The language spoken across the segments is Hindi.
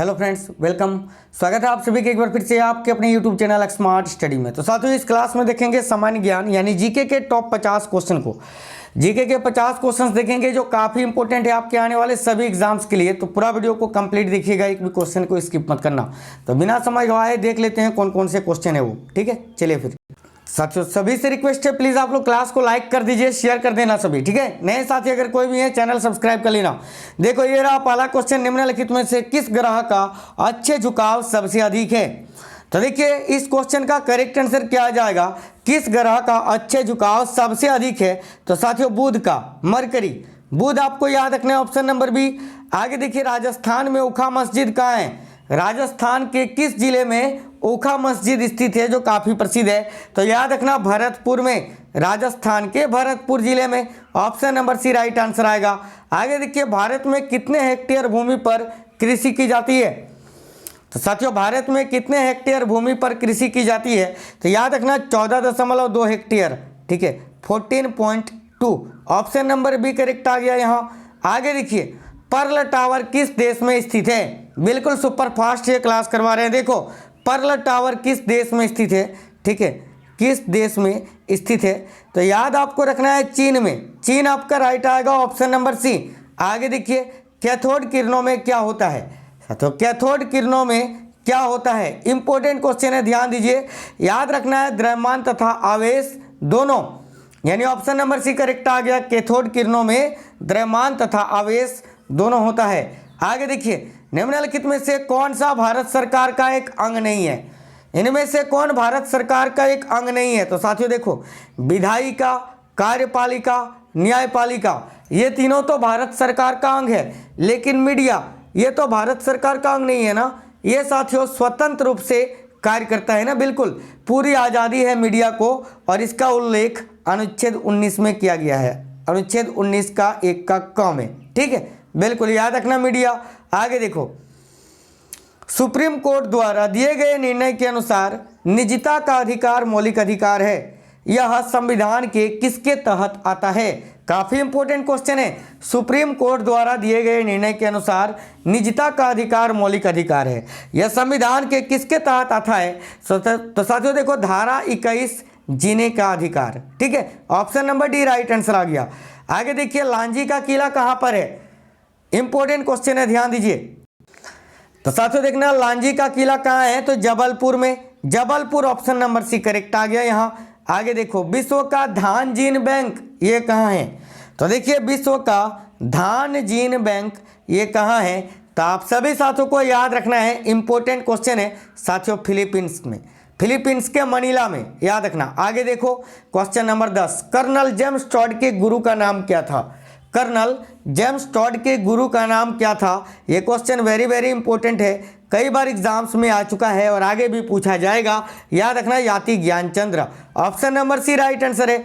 Hello friends, welcome. स्वागत है आप सभी के एक बार फिर से आपके अपने यूट्यूब चैनल स्मार्ट स्टडी में। तो साथियों, इस क्लास में देखेंगे सामान्य ज्ञान यानी जीके के टॉप 50 क्वेश्चन को। जीके के 50 क्वेश्चंस देखेंगे जो काफ़ी इंपॉर्टेंट है आपके आने वाले सभी एग्जाम्स के लिए। तो पूरा वीडियो को कंप्लीट देखिएगा, एक भी क्वेश्चन को स्किप मत करना। तो बिना समय गवाए देख लेते हैं कौन कौन से क्वेश्चन है वो। ठीक है, चलिए फिर। साथियों, सभी से रिक्वेस्ट है, प्लीज आप लोग क्लास को लाइक कर दीजिए, शेयर कर देना सभी। ठीक है, नए साथी अगर कोई भी है चैनल सब्सक्राइब कर लेना। देखो, ये रहा पहला क्वेश्चन, निम्नलिखित में से किस ग्रह का अच्छे झुकाव सबसे अधिक है? तो देखिए, इस क्वेश्चन का करेक्ट आंसर क्या आ जाएगा, किस ग्रह का अच्छे झुकाव सबसे अधिक है? तो साथियों, बुध का, मरकरी। बुध आपको याद रखना है, ऑप्शन नंबर बी। आगे देखिए, राजस्थान में ओखा मस्जिद कहाँ है? राजस्थान के किस जिले में ओखा मस्जिद स्थित है, जो काफी प्रसिद्ध है? तो याद रखना, भरतपुर में, राजस्थान के भरतपुर जिले में। Option number C right answer आएगा। आगे देखिए, भारत में कितने हेक्टेयर भूमि पर कृषि की जाती है? तो साथियों, भारत में कितने हेक्टेयर भूमि पर कृषि की जाती है? तो याद रखना, 14.2 हेक्टेयर। ठीक है, 14.2। ऑप्शन नंबर बी करेक्ट आ गया यहाँ। आगे देखिए, पर्ल टावर किस देश में स्थित है? बिल्कुल सुपर फास्ट ये क्लास करवा रहे हैं। देखो, पर्ल टावर किस देश में स्थित है? ठीक है, किस देश में स्थित है? तो याद आपको रखना है, चीन में। चीन आपका राइट आएगा, ऑप्शन नंबर सी। आगे देखिए, कैथोड किरणों में क्या होता है? तो कैथोड किरणों में क्या होता है? इंपॉर्टेंट क्वेश्चन है, ध्यान दीजिए। याद रखना है, द्रव्यमान तथा आवेश दोनों, यानी ऑप्शन नंबर सी करेक्ट आ गया। कैथोड किरणों में द्रव्यमान तथा आवेश दोनों होता है। आगे देखिए, निम्नलिखित में से कौन सा भारत सरकार का एक अंग नहीं है? इनमें से कौन भारत सरकार का एक अंग नहीं है? तो साथियों देखो, विधायिका, कार्यपालिका, न्यायपालिका, ये तीनों तो भारत सरकार का अंग है। लेकिन मीडिया, ये तो भारत सरकार का अंग नहीं है ना। ये साथियों स्वतंत्र रूप से कार्य करता है ना। बिल्कुल पूरी आज़ादी है मीडिया को, और इसका उल्लेख अनुच्छेद 19 में किया गया है। अनुच्छेद 19 का 1 का क में। ठीक है, बिल्कुल याद रखना मीडिया। आगे देखो, सुप्रीम कोर्ट द्वारा दिए गए निर्णय के अनुसार निजता का अधिकार मौलिक अधिकार है। यह संविधान के किसके तहत आता है? काफी इंपॉर्टेंट क्वेश्चन है। सुप्रीम कोर्ट द्वारा दिए गए निर्णय के अनुसार निजता का अधिकार मौलिक अधिकार है, यह संविधान के किसके तहत आता है? तो साथियों देखो, धारा 21 जीने का अधिकार। ठीक है, option number D right answer आ गया। आगे देखिए, लांजी का किला कहां पर है? इंपॉर्टेंट क्वेश्चन है, ध्यान दीजिए। तो साथियों देखना, लांजी का किला कहाँ है? तो जबलपुर में। Jabalpur option number C correct आ गया यहाँ। आगे देखो, विश्व का धान जीन बैंक ये कहाँ है? तो देखिए, विश्व का धान जीन बैंक ये कहाँ है? तो आप सभी साथियों को याद रखना है, इंपॉर्टेंट क्वेश्चन है साथियों, फिलीपींस में। फिलीपींस के मनीला में, याद रखना। आगे देखो, question number 10, colonel James Tod के गुरु का नाम क्या था? कर्नल जेम्स टॉड के गुरु का नाम क्या था? ये क्वेश्चन वेरी वेरी इंपॉर्टेंट है, कई बार एग्जाम्स में आ चुका है और आगे भी पूछा जाएगा। याद रखना, Yati Gyanchandra. Option number C right answer है।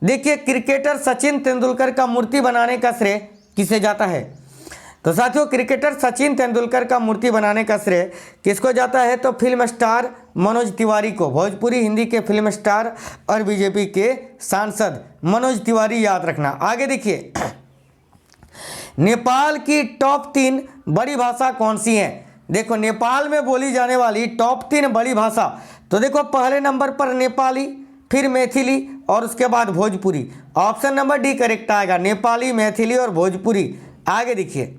देखिए, क्रिकेटर सचिन तेंदुलकर का मूर्ति बनाने का श्रेय किसे जाता है? तो साथियों, क्रिकेटर सचिन तेंदुलकर का मूर्ति बनाने का श्रेय किसको जाता है? तो फिल्म स्टार मनोज तिवारी को। भोजपुरी हिंदी के फिल्म स्टार और बीजेपी के सांसद मनोज तिवारी, याद रखना। आगे देखिए, नेपाल की टॉप 3 बड़ी भाषा कौन सी है? देखो, नेपाल में बोली जाने वाली टॉप 3 बड़ी भाषा, तो देखो पहले नंबर पर नेपाली, फिर मैथिली और उसके बाद Bhojpuri. Option number D correct आएगा, नेपाली, मैथिली और भोजपुरी। आगे देखिए,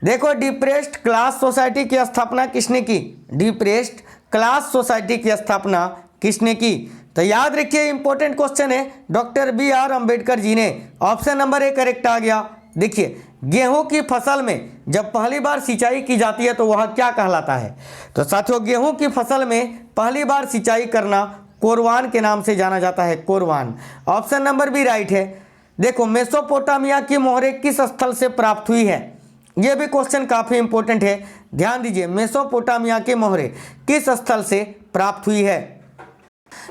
देखो, डिप्रेस्ड क्लास सोसाइटी की स्थापना किसने की? डिप्रेस्ड क्लास सोसाइटी की स्थापना किसने की? तो याद रखिए, इंपॉर्टेंट क्वेश्चन है, डॉक्टर BR अम्बेडकर जी ने। ऑप्शन नंबर ए करेक्ट आ गया। देखिए, गेहूं की फसल में जब पहली बार सिंचाई की जाती है तो वह क्या कहलाता है? तो साथियों, गेहूं की फसल में पहली बार सिंचाई करना कोरवान के नाम से जाना जाता है, कोरवान। ऑप्शन नंबर बी राइट है। देखो, मेसोपोटामिया की मोहरें किस स्थल से प्राप्त हुई है? यह भी क्वेश्चन काफी इंपॉर्टेंट है, ध्यान दीजिए। मेसोपोटामिया के मोहरें किस स्थल से प्राप्त हुई है?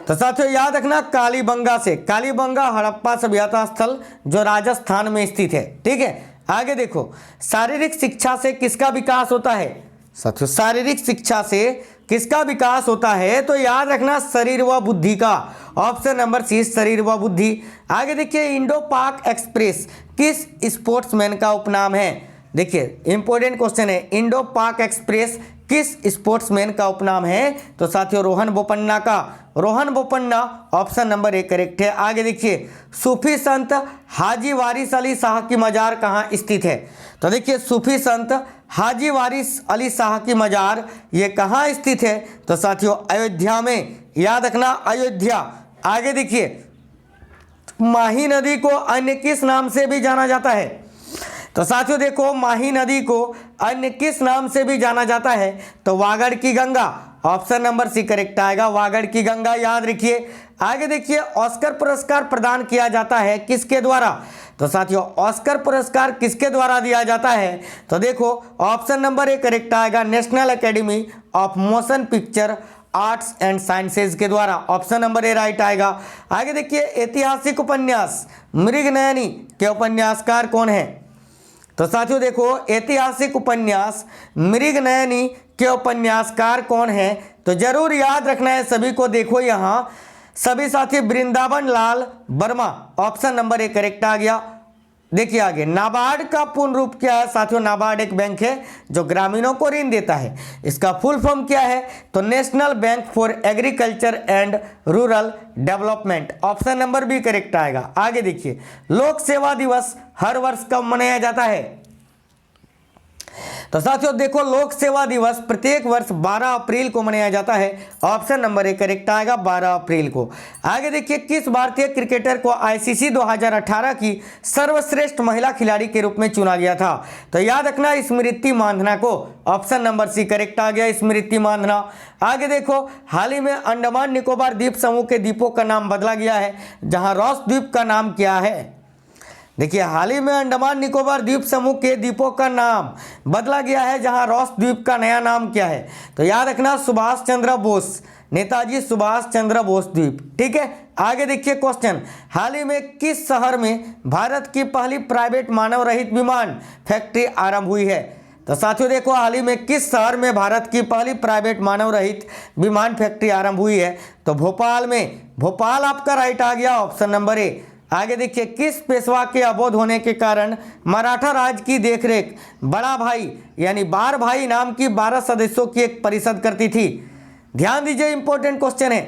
तो साथियों याद रखना, कालीबंगा से। कालीबंगा हड़प्पा सभ्यता स्थल जो राजस्थान में स्थित है। ठीक है, आगे देखो, शारीरिक शिक्षा से किसका विकास होता है? साथियों, शारीरिक शिक्षा से किसका विकास होता है? तो याद रखना, शरीर व बुद्धि का। ऑप्शन नंबर सी, शरीर व बुद्धि। आगे देखिए, इंडो पाक एक्सप्रेस किस स्पोर्ट्समैन का उपनाम है? देखिए इंपॉर्टेंट क्वेश्चन है, इंडो पाक एक्सप्रेस किस स्पोर्ट्समैन का उपनाम है? तो साथियों रोहन बोपन्ना का। Rohan Bopanna option number 1 correct है। आगे देखिए सूफी संत हाजी वारिस अली शाह की मजार कहाँ स्थित है? तो देखिए सूफी संत हाजी वारिस अली शाह की मजार ये कहाँ स्थित है? तो साथियों अयोध्या में, याद रखना अयोध्या। आगे देखिए माही नदी को अन्य किस नाम से भी जाना जाता है? तो साथियों देखो माही नदी को अन्य किस नाम से भी जाना जाता है? तो वागड़ की Ganga, option number C correct आएगा, वागड़ की गंगा, याद रखिए। आगे देखिए ऑस्कर पुरस्कार प्रदान किया जाता है किसके द्वारा? तो साथियों ऑस्कर पुरस्कार किसके द्वारा दिया जाता है? तो देखो ऑप्शन नंबर 1 करेक्ट आएगा, national academy of motion picture arts and sciences के द्वारा, ऑप्शन नंबर ए राइट आएगा। आगे देखिए ऐतिहासिक उपन्यास मृगनयनी के उपन्यासकार कौन है? तो साथियों देखो ऐतिहासिक उपन्यास मृगनयनी के उपन्यासकार कौन है? तो जरूर याद रखना है सभी को। देखो यहाँ सभी साथी Vrindavan Lal Verma, option number 1 correct आ गया। देखिए आगे नाबार्ड का पूर्ण रूप क्या है? साथियों नाबार्ड एक बैंक है जो ग्रामीणों को ऋण देता है। इसका फुल फॉर्म क्या है? तो National Bank for Agriculture and Rural Development, option number B correct आएगा। आगे देखिए लोक सेवा दिवस हर वर्ष कब मनाया जाता है? तो साथियों देखो लोक सेवा दिवस प्रत्येक वर्ष 12 अप्रैल को मनाया जाता है, ऑप्शन नंबर 1 करेक्ट आएगा 12 अप्रैल को। आगे देखिए किस भारतीय क्रिकेटर को आईसीसी 2018 की सर्वश्रेष्ठ महिला खिलाड़ी के रूप में चुना गया था? तो याद रखना स्मृति मांधना को, ऑप्शन नंबर सी करेक्ट आ गया स्मृति मांधना। आगे देखो हाल ही में अंडमान निकोबार द्वीप समूह के द्वीपों का नाम बदला गया है, जहां रॉस द्वीप का नाम क्या है? देखिए हाल ही में अंडमान निकोबार द्वीप समूह के द्वीपों का नाम बदला गया है, जहां रॉस द्वीप का नया नाम क्या है? तो याद रखना सुभाष चंद्र बोस, नेताजी सुभाष चंद्र बोस द्वीप, ठीक है। आगे देखिए क्वेश्चन, हाल ही में किस शहर में भारत की पहली प्राइवेट मानव रहित विमान फैक्ट्री आरंभ हुई है? तो साथियों देखो हाल ही में किस शहर में भारत की पहली प्राइवेट मानव रहित विमान फैक्ट्री आरंभ हुई है? तो भोपाल में, भोपाल आपका राइट आ गया, ऑप्शन नंबर ए। आगे देखिए किस पेशवा के अबोध होने के कारण मराठा राज की देखरेख बड़ा भाई यानी बार भाई नाम की 12 सदस्यों की एक परिषद करती थी? ध्यान दीजिए इंपॉर्टेंट क्वेश्चन है।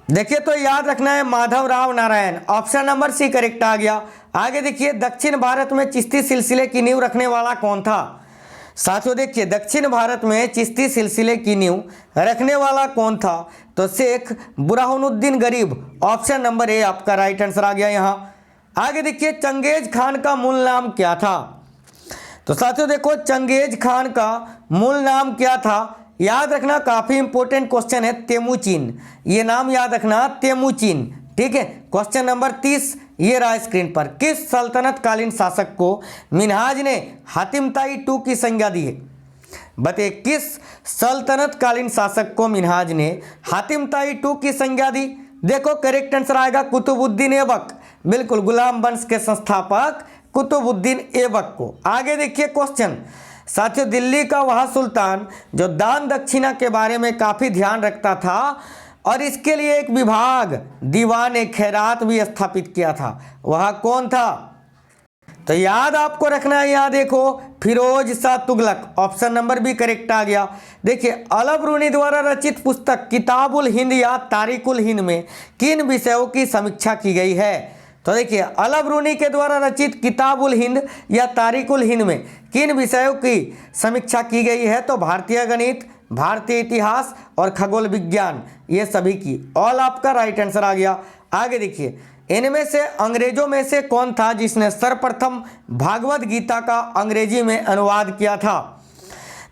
देखिए तो याद रखना है Madhavrao Narayan, option number C correct आ गया। आगे देखिए दक्षिण भारत में चिश्ती सिलसिले की नींव रखने वाला कौन था? साथियों देखिए दक्षिण भारत में चिश्ती सिलसिले की नींव रखने वाला कौन था? तो शेख बुरहानुद्दीन गरीब, ऑप्शन नंबर ए आपका राइट आंसर आ गया यहाँ। आगे देखिए चंगेज खान का मूल नाम क्या था? तो साथियों देखो चंगेज खान का मूल नाम क्या था? याद रखना काफी इंपॉर्टेंट क्वेश्चन है, तेमुचिन, ये नाम याद रखना तेमुचिन, ठीक है। क्वेश्चन नंबर 30 ये रहा स्क्रीन पर, किस सल्तनत कालीन शासक को मिन्हाज ने हातिम ताई 2 की संज्ञा दी है? बताइए किस सल्तनत कालीन शासक को मिन्हाज ने हातिम ताई 2 की संज्ञा दी? देखो करेक्ट आंसर आएगा कुतुबुद्दीन ऐबक, बिल्कुल गुलाम वंश के संस्थापक कुतुबुद्दीन ऐबक को। आगे देखिए क्वेश्चन, साथियों दिल्ली का वह सुल्तान जो दान दक्षिणा के बारे में काफी ध्यान रखता था और इसके लिए एक विभाग दीवान खैरात भी स्थापित किया था, वह कौन था? तो याद आपको रखना है, यहाँ देखो Firoz Shah Tughlaq, option number B correct आ गया। देखिए अलब रूनी द्वारा रचित पुस्तक किताबुल हिंद या तारिकुल हिंद में किन विषयों की समीक्षा की गई है? तो देखिए अलब रूनी के द्वारा रचित किताबुल हिंद या तारिकुल हिंद में किन विषयों की समीक्षा की गई है? तो भारतीय गणित, भारतीय इतिहास और खगोल विज्ञान, ये सभी की। ऑल आपका राइट आंसर आ गया। आगे देखिए इनमें से अंग्रेजों में से कौन था जिसने सर्वप्रथम भागवत गीता का अंग्रेजी में अनुवाद किया था?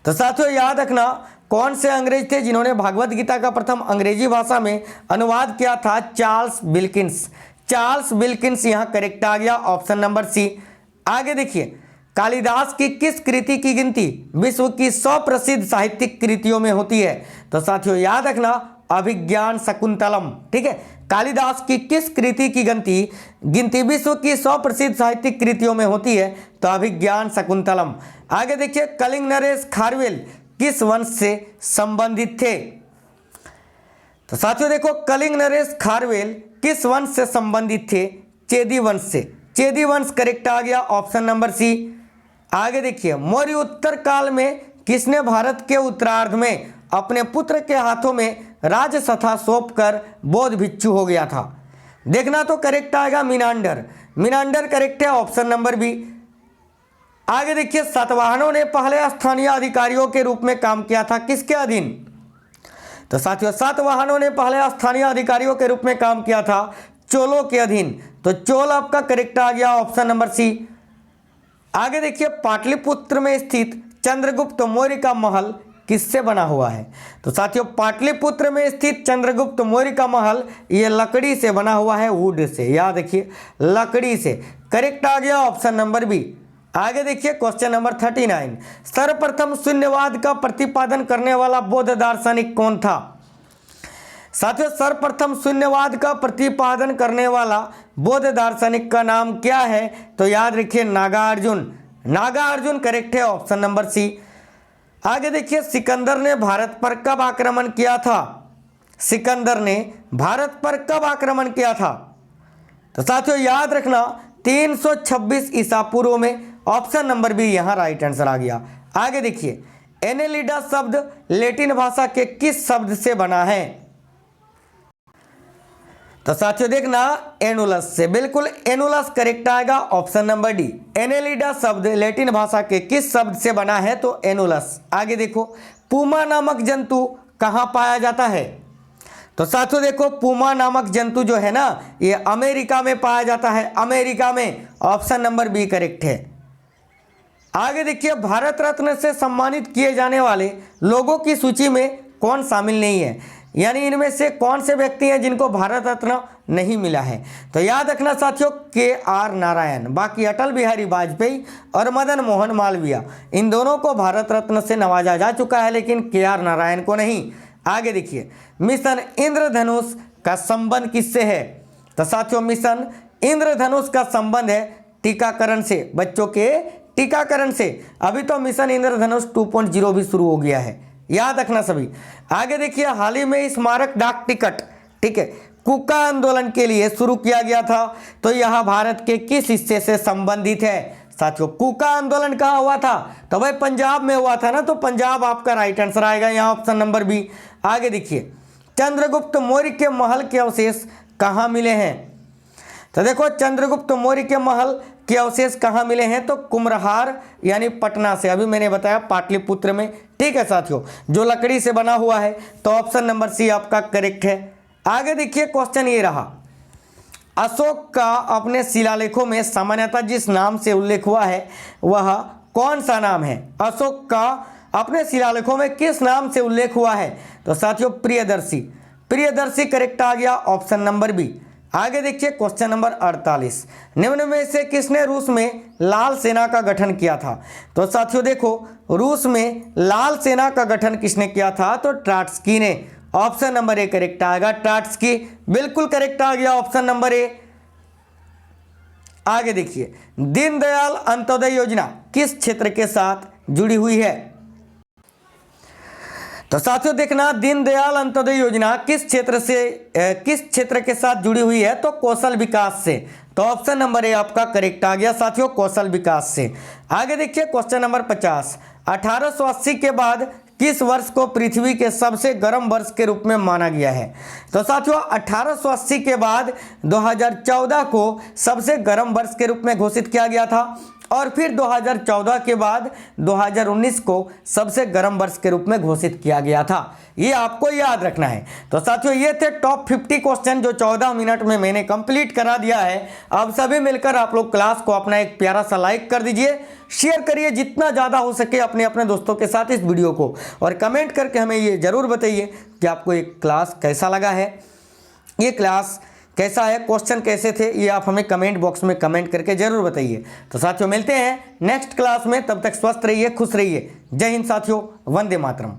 तो साथियों याद रखना कौन से अंग्रेज थे जिन्होंने भागवत गीता का प्रथम अंग्रेजी भाषा में अनुवाद किया था? चार्ल्स विल्किंस, चार्ल्स विल्किंस यहाँ करेक्ट आ गया, ऑप्शन नंबर सी। आगे देखिए कालिदास की किस कृति की गिनती विश्व की 100 प्रसिद्ध साहित्यिक कृतियों में होती है? तो साथियों याद रखना अभिज्ञान शकुंतलम, ठीक है। कालिदास की किस कृति की गिनती विश्व की 100 प्रसिद्ध साहित्यिक कृतियों में होती है? तो अभिज्ञान शकुंतलम। आगे देखिए कलिंग नरेश खारवेल किस वंश से संबंधित थे? तो साथियों देखो कलिंग नरेश खारवेल किस वंश से संबंधित थे? चेदी वंश से, चेदी वंश करेक्ट आ गया ऑप्शन नंबर सी। आगे देखिए, मौर्य उत्तर काल में किसने भारत के उत्तरार्ध में अपने पुत्र के हाथों में राजसथा सौंपकर बौद्ध भिक्षु हो गया था? देखना तो करेक्ट आएगा मीनांडर। मीनांडर करेक्ट है ऑप्शन नंबर बी। आगे देखिए, सातवाहनों ने पहले स्थानीय अधिकारियों के रूप में काम किया था किसके अधीन? तो साथियों, सातवाहनों ने पहले स्थानीय अधिकारियों के रूप में काम किया था चोलों के अधीन। तो चोल आपका करेक्ट आ गया ऑप्शन नंबर सी। आगे देखिए, पाटलिपुत्र में स्थित चंद्रगुप्त मौर्य का महल किससे बना हुआ है? तो साथियों, पाटलिपुत्र में स्थित चंद्रगुप्त मौर्य का महल ये लकड़ी से बना हुआ है, वुड से। याद रखिए, लकड़ी से। करेक्ट आ गया ऑप्शन नंबर बी। आगे देखिए, क्वेश्चन नंबर 39, सर्वप्रथम शून्यवाद का प्रतिपादन करने वाला बौद्ध दार्शनिक कौन था? साथियों, सर्वप्रथम शून्यवाद का प्रतिपादन करने वाला बौद्ध दार्शनिक का नाम क्या है? तो याद रखिए, नागार्जुन। नागार्जुन करेक्ट है ऑप्शन नंबर सी। आगे देखिए, सिकंदर ने भारत पर कब आक्रमण किया था? सिकंदर ने भारत पर कब आक्रमण किया था? तो साथियों, याद रखना 326 ईसा पूर्व में। ऑप्शन नंबर बी यहां राइट आंसर आ गया। आगे देखिए, एनेलिडा शब्द लैटिन भाषा के किस शब्द से बना है? तो साथियों देखना, एनुलस से। बिल्कुल एनुलस करेक्ट आएगा ऑप्शन नंबर डी। एनेलिडा शब्द लैटिन भाषा के किस शब्द से बना है? तो एनुलस। आगे देखो, पूमा नामक जंतु कहां पाया जाता है? तो साथियों देखो, पूमा नामक जंतु जो है ना, ये अमेरिका में पाया जाता है। अमेरिका में। ऑप्शन नंबर बी करेक्ट है। आगे देखिए, भारत रत्न से सम्मानित किए जाने वाले लोगों की सूची में कौन शामिल नहीं है? यानी इनमें से कौन से व्यक्ति हैं जिनको भारत रत्न नहीं मिला है? तो याद रखना साथियों, KR नारायण। बाकी अटल बिहारी वाजपेयी और मदन मोहन मालवीय, इन दोनों को भारत रत्न से नवाजा जा चुका है, लेकिन KR नारायण को नहीं। आगे देखिए, मिशन इंद्रधनुष का संबंध किससे है? तो साथियों, मिशन इंद्रधनुष का संबंध है टीकाकरण से, बच्चों के टीकाकरण से। अभी तो मिशन इंद्रधनुष 2.0 भी शुरू हो गया है, याद रखना सभी। आगे देखिए, हाल ही में स्मारक डाक टिकट, ठीक है, कुका आंदोलन के लिए शुरू किया गया था। तो यह भारत के किस हिस्से से संबंधित है? साथियों, कुका आंदोलन कहाँ हुआ था? तो भाई पंजाब में हुआ था ना, तो पंजाब आपका राइट आंसर आएगा यहाँ ऑप्शन नंबर बी। आगे देखिए, चंद्रगुप्त मौर्य के महल के अवशेष कहाँ मिले हैं? तो देखो, चंद्रगुप्त मौर्य के महल के अवशेष कहाँ मिले हैं? तो कुम्हरार यानी पटना से। अभी मैंने बताया पाटलिपुत्र में, ठीक है साथियों, जो लकड़ी से बना हुआ है। तो ऑप्शन नंबर सी आपका करेक्ट है। आगे देखिए, क्वेश्चन ये रहा, अशोक का अपने शिलालेखों में सामान्यतः जिस नाम से उल्लेख हुआ है वह कौन सा नाम है? अशोक का अपने शिलालेखों में किस नाम से उल्लेख हुआ है? तो साथियों, प्रियदर्शी। प्रियदर्शी करेक्ट आ गया ऑप्शन नंबर बी। आगे देखिए, क्वेश्चन नंबर 48, निम्न में से किसने रूस में लाल सेना का गठन किया था? तो साथियों देखो, रूस में लाल सेना का गठन किसने किया था? तो ट्राट्स्की ने। ऑप्शन नंबर ए करेक्ट आएगा, ट्राट्स्की। बिल्कुल करेक्ट आ गया ऑप्शन नंबर ए। आगे देखिए, दीनदयाल अंत्योदय योजना किस क्षेत्र के साथ जुड़ी हुई है? तो साथियों देखना, दीनदयाल अंत्योदय योजना किस क्षेत्र के साथ जुड़ी हुई है? तो कौशल विकास से। तो ऑप्शन नंबर ए आपका करेक्ट आ गया साथियों, कौशल विकास से। आगे देखिए, क्वेश्चन नंबर 50, 1880 के बाद किस वर्ष को पृथ्वी के सबसे गर्म वर्ष के रूप में माना गया है? तो साथियों, 1880 के बाद 2014 को सबसे गर्म वर्ष के रूप में घोषित किया गया था, और फिर 2014 के बाद 2019 को सबसे गर्म वर्ष के रूप में घोषित किया गया था। ये आपको याद रखना है। तो साथियों, ये थे टॉप 50 क्वेश्चन जो 14 मिनट में मैंने कंप्लीट करा दिया है। अब सभी मिलकर आप लोग क्लास को अपना एक प्यारा सा लाइक कर दीजिए, शेयर करिए जितना ज़्यादा हो सके अपने अपने दोस्तों के साथ इस वीडियो को, और कमेंट करके हमें ये ज़रूर बताइए कि आपको ये क्लास कैसा लगा है, ये क्लास कैसा है, क्वेश्चन कैसे थे, ये आप हमें कमेंट बॉक्स में कमेंट करके जरूर बताइए। तो साथियों, मिलते हैं नेक्स्ट क्लास में, तब तक स्वस्थ रहिए, खुश रहिए। जय हिंद साथियों, वंदे मातरम।